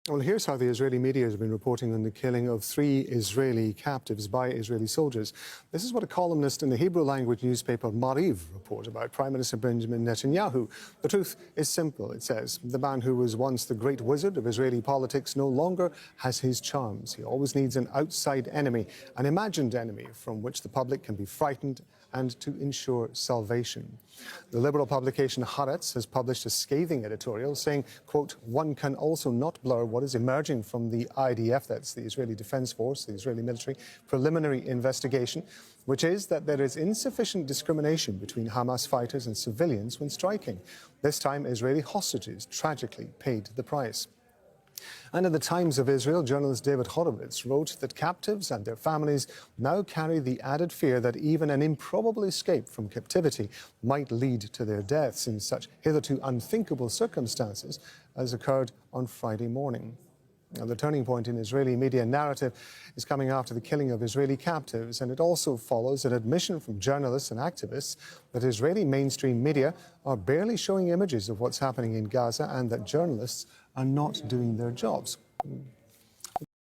Well, here's how the Israeli media has been reporting on the killing of 3 Israeli captives by Israeli soldiers. This is what a columnist in the Hebrew language newspaper WIB reported about Prime Minister Benjamin Netanyahu. The truth is simple, it says. The man who was once the great wizard of Israeli politics no longer has his charms. He always needs an outside enemy, an imagined enemy from which the public can be frightened and to ensure salvation. The liberal publication Haaretz has published a scathing editorial saying, quote, one can also not blur what is emerging from the IDF, that's the Israeli Defense Force, the Israeli military, preliminary investigation, which is that there is insufficient discrimination between Hamas fighters and civilians when striking. This time, Israeli hostages tragically paid the price. And in the Times of Israel, journalist David Horowitz wrote that captives and their families now carry the added fear that even an improbable escape from captivity might lead to their deaths in such hitherto unthinkable circumstances as occurred on Friday morning. Now, the turning point in Israeli media narrative is coming after the killing of Israeli captives, and it also follows an admission from journalists and activists that Israeli mainstream media are barely showing images of what's happening in Gaza and that journalists are not doing their jobs.